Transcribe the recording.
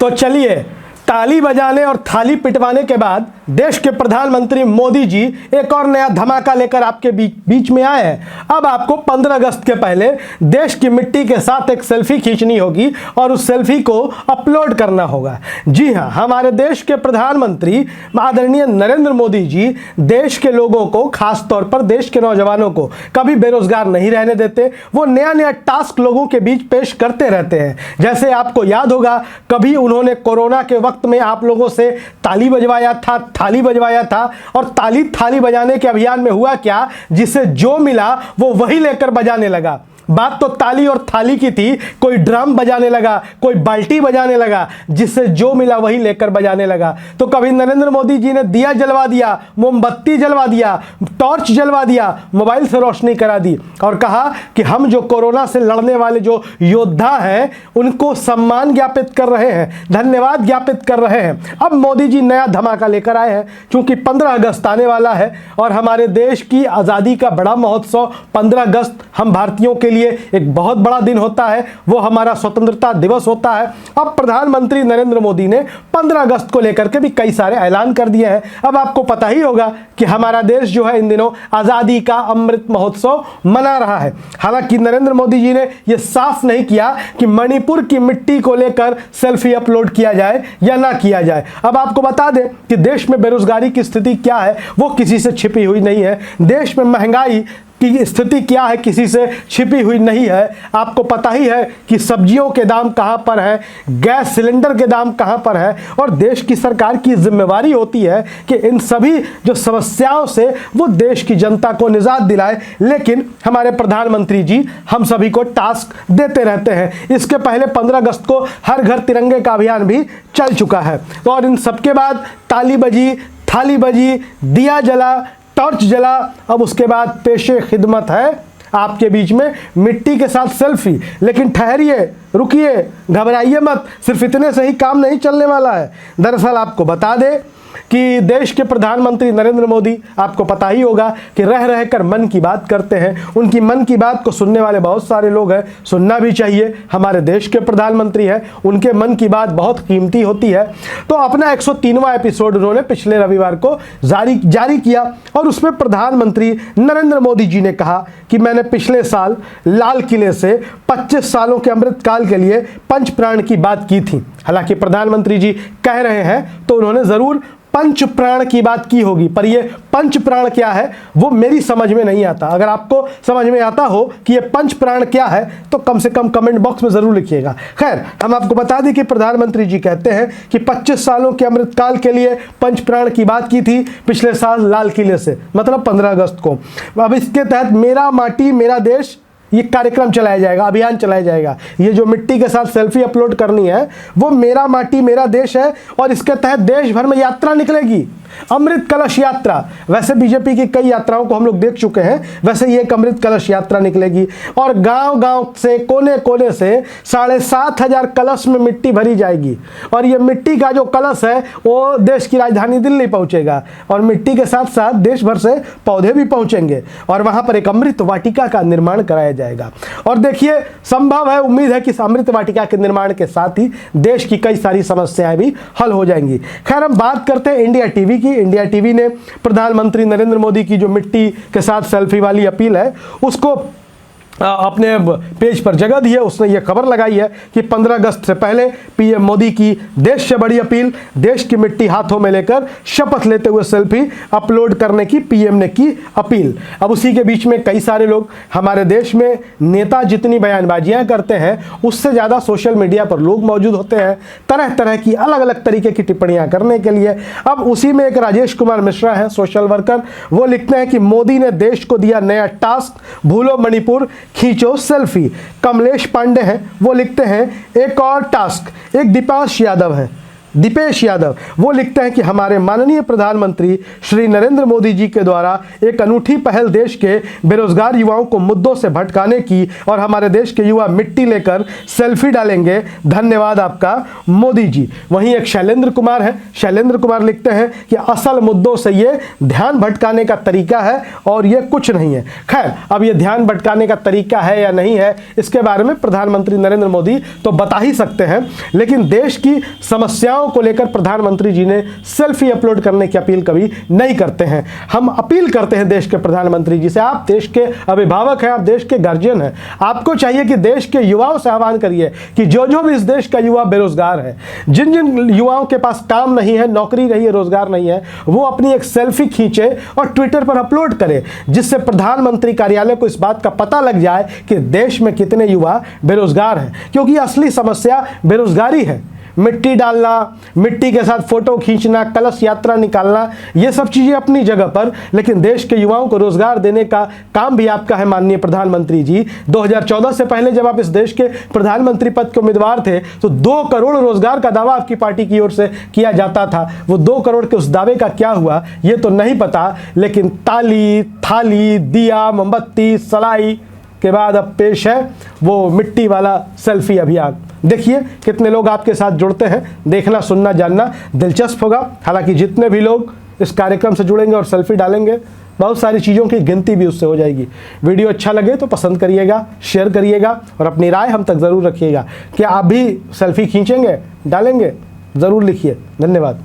तो चलिए, ताली बजाने और थाली पिटवाने के बाद देश के प्रधानमंत्री मोदी जी एक और नया धमाका लेकर आपके बीच में आए हैं। अब आपको 15 अगस्त के पहले देश की मिट्टी के साथ एक सेल्फी खींचनी होगी और उस सेल्फी को अपलोड करना होगा। जी हां, हमारे देश के प्रधानमंत्री आदरणीय नरेंद्र मोदी जी देश के लोगों को, खास तौर पर देश के नौजवानों को कभी बेरोजगार नहीं रहने देते। वो नया नया टास्क लोगों के बीच पेश करते रहते हैं। जैसे आपको याद होगा, कभी उन्होंने कोरोना के वक्त में आप लोगों से ताली बजवाया था, थाली बजवाया था, और ताली थाली बजाने के अभियान में हुआ क्या, जिसे जो मिला वो वही लेकर बजाने लगा। बात तो ताली और थाली की थी, कोई ड्रम बजाने लगा, कोई बाल्टी बजाने लगा, जिससे जो मिला वही लेकर बजाने लगा। तो कभी नरेंद्र मोदी जी ने दिया जलवा दिया, मोमबत्ती जलवा दिया, टॉर्च जलवा दिया, मोबाइल से रोशनी करा दी और कहा कि हम जो कोरोना से लड़ने वाले जो योद्धा हैं उनको सम्मान ज्ञापित कर रहे हैं, धन्यवाद ज्ञापित कर रहे हैं। अब मोदी जी नया धमाका लेकर आए हैं, क्योंकि 15 अगस्त आने वाला है और हमारे देश की आज़ादी का बड़ा महोत्सव 15 अगस्त हम भारतीयों के लिए एक बहुत बड़ा दिन होता है, वो हमारा स्वतंत्रता दिवस होता है। अब प्रधानमंत्री नरेंद्र मोदी ने 15 अगस्त को लेकर के भी कई सारे ऐलान कर दिए हैं। अब आपको पता ही होगा कि हमारा देश जो है इन दिनों आज़ादी का अमृत महोत्सव मना रहा है। हालांकि नरेंद्र मोदी जी ने यह साफ नहीं किया कि मणिपुर की मिट्टी को लेकर सेल्फी अपलोड किया जाए या ना किया जाए। अब आपको बता दें कि देश में बेरोजगारी की स्थिति क्या है, वो किसी से छिपी हुई नहीं है। देश में महंगाई की स्थिति क्या है, किसी से छिपी हुई नहीं है। आपको पता ही है कि सब्जियों के दाम कहां पर है, गैस सिलेंडर के दाम कहां पर है, और देश की सरकार की जिम्मेवारी होती है कि इन सभी जो समस्याओं से वो देश की जनता को निजात दिलाए। लेकिन हमारे प्रधानमंत्री जी हम सभी को टास्क देते रहते हैं। इसके पहले 15 अगस्त को हर घर तिरंगे का अभियान भी चल चुका है। तो और इन सबके बाद ताली बजी, थाली बजी, दिया जला, टॉर्च जला। अब उसके बाद पेशे खिदमत है आपके बीच में मिट्टी के साथ सेल्फी। लेकिन ठहरिए, रुकिए, घबराइए मत, सिर्फ इतने से ही काम नहीं चलने वाला है। दरअसल आपको बता दें कि देश के प्रधानमंत्री नरेंद्र मोदी, आपको पता ही होगा कि रह रहकर मन की बात करते हैं। उनकी मन की बात को सुनने वाले बहुत सारे लोग हैं, सुनना भी चाहिए। हमारे देश के प्रधानमंत्री हैं, उनके मन की बात बहुत कीमती होती है। तो अपना 103वां एपिसोड उन्होंने पिछले रविवार को जारी किया और उसमें प्रधानमंत्री नरेंद्र मोदी जी ने कहा कि मैंने पिछले साल लाल किले से 25 सालों के अमृतकाल के लिए पंच प्राण की बात की थी। हालांकि प्रधानमंत्री जी कह रहे हैं तो उन्होंने जरूर पंच प्राण की बात की होगी, पर ये पंच प्राण क्या है वो मेरी समझ में नहीं आता। अगर आपको समझ में आता हो कि ये पंच प्राण क्या है तो कम से कम कमेंट बॉक्स में जरूर लिखिएगा। खैर, हम आपको बता दें कि प्रधानमंत्री जी कहते हैं कि 25 सालों के अमृतकाल के लिए पंच प्राण की बात की थी पिछले साल लाल किले से, मतलब 15 अगस्त को। अब इसके तहत मेरा माटी मेरा देश ये कार्यक्रम चलाया जाएगा, अभियान चलाया जाएगा। ये जो मिट्टी के साथ सेल्फी अपलोड करनी है वो मेरा माटी मेरा देश है और इसके तहत देश भर में यात्रा निकलेगी, अमृत कलश यात्रा। वैसे बीजेपी की कई यात्राओं को हम लोग देख चुके हैं, वैसे ये एक अमृत कलश यात्रा निकलेगी और गांव-गांव से, कोने-कोने से 7,500 कलश में मिट्टी भरी जाएगी। और ये मिट्टी का जो कलश है वो देश की राजधानी दिल्ली पहुंचेगा और मिट्टी के साथ साथ देश भर से पौधे भी पहुंचेंगे और वहां पर एक अमृत वाटिका का निर्माण कराया जाएगा। और देखिए, संभव है, उम्मीद है कि इस अमृत वाटिका के निर्माण के साथ ही देश की कई सारी समस्याएं भी हल हो जाएंगी। खैर, हम बात करते हैं इंडिया टीवी की। इंडिया टीवी ने प्रधानमंत्री नरेंद्र मोदी की जो मिट्टी के साथ सेल्फी वाली अपील है उसको अपने पेज पर जगह दी है। उसने ये खबर लगाई है कि 15 अगस्त से पहले पीएम मोदी की देश से बड़ी अपील, देश की मिट्टी हाथों में लेकर शपथ लेते हुए सेल्फी अपलोड करने की पीएम ने की अपील। अब उसी के बीच में कई सारे लोग, हमारे देश में नेता जितनी बयानबाजियां करते हैं उससे ज़्यादा सोशल मीडिया पर लोग मौजूद होते हैं तरह तरह की अलग अलग तरीके की टिप्पणियां करने के लिए। अब उसी में एक राजेश कुमार मिश्रा है, सोशल वर्कर, वो लिखते हैं कि मोदी ने देश को दिया नया टास्क, भूलो मणिपुर, खींचो सेल्फी। कमलेश पांडे हैं, वो लिखते हैं एक और टास्क। एक दीपांश यादव है, दीपेश यादव वो लिखते हैं कि हमारे माननीय प्रधानमंत्री श्री नरेंद्र मोदी जी के द्वारा एक अनूठी पहल देश के बेरोजगार युवाओं को मुद्दों से भटकाने की और हमारे देश के युवा मिट्टी लेकर सेल्फी डालेंगे, धन्यवाद आपका मोदी जी। वहीं एक शैलेंद्र कुमार है, शैलेंद्र कुमार लिखते हैं कि असल मुद्दों से ये ध्यान भटकाने का तरीका है और ये कुछ नहीं है। खैर, अब ये ध्यान भटकाने का तरीका है या नहीं है, इसके बारे में प्रधानमंत्री नरेंद्र मोदी तो बता ही सकते हैं, लेकिन देश की समस्याओं को लेकर प्रधानमंत्री जी ने सेल्फी अपलोड करने की अपील कभी नहीं करते हैं। हम अपील करते हैं देश के प्रधानमंत्री जी से, आप देश के अभिभावक हैं, आप देश के गार्जियन हैं, आपको चाहिए कि देश के युवाओं से आह्वान करिए कि जो जो भी इस देश का युवा बेरोजगार है, जिन जिन युवाओं के पास काम नहीं है, नौकरी नहीं है, रोजगार नहीं है, वो अपनी एक सेल्फी खींचे और ट्विटर पर अपलोड करे, जिससे प्रधानमंत्री कार्यालय को इस बात का पता लग जाए कि देश में कितने युवा बेरोजगार हैं। क्योंकि असली समस्या बेरोजगारी है। मिट्टी डालना, मिट्टी के साथ फोटो खींचना, कलश यात्रा निकालना, ये सब चीज़ें अपनी जगह पर, लेकिन देश के युवाओं को रोजगार देने का काम भी आपका है माननीय प्रधानमंत्री जी। 2014 से पहले जब आप इस देश के प्रधानमंत्री पद के उम्मीदवार थे तो 2 करोड़ रोजगार का दावा आपकी पार्टी की ओर से किया जाता था। वो 2 करोड़ के उस दावे का क्या हुआ ये तो नहीं पता, लेकिन ताली, थाली, दिया, मोमबत्ती, सलाई के बाद अब पेश है वो मिट्टी वाला सेल्फी अभियान। देखिए कितने लोग आपके साथ जुड़ते हैं, देखना, सुनना, जानना दिलचस्प होगा। हालांकि जितने भी लोग इस कार्यक्रम से जुड़ेंगे और सेल्फी डालेंगे, बहुत सारी चीज़ों की गिनती भी उससे हो जाएगी। वीडियो अच्छा लगे तो पसंद करिएगा, शेयर करिएगा और अपनी राय हम तक ज़रूर रखिएगा। क्या आप भी सेल्फी खींचेंगे, डालेंगे? ज़रूर लिखिए। धन्यवाद।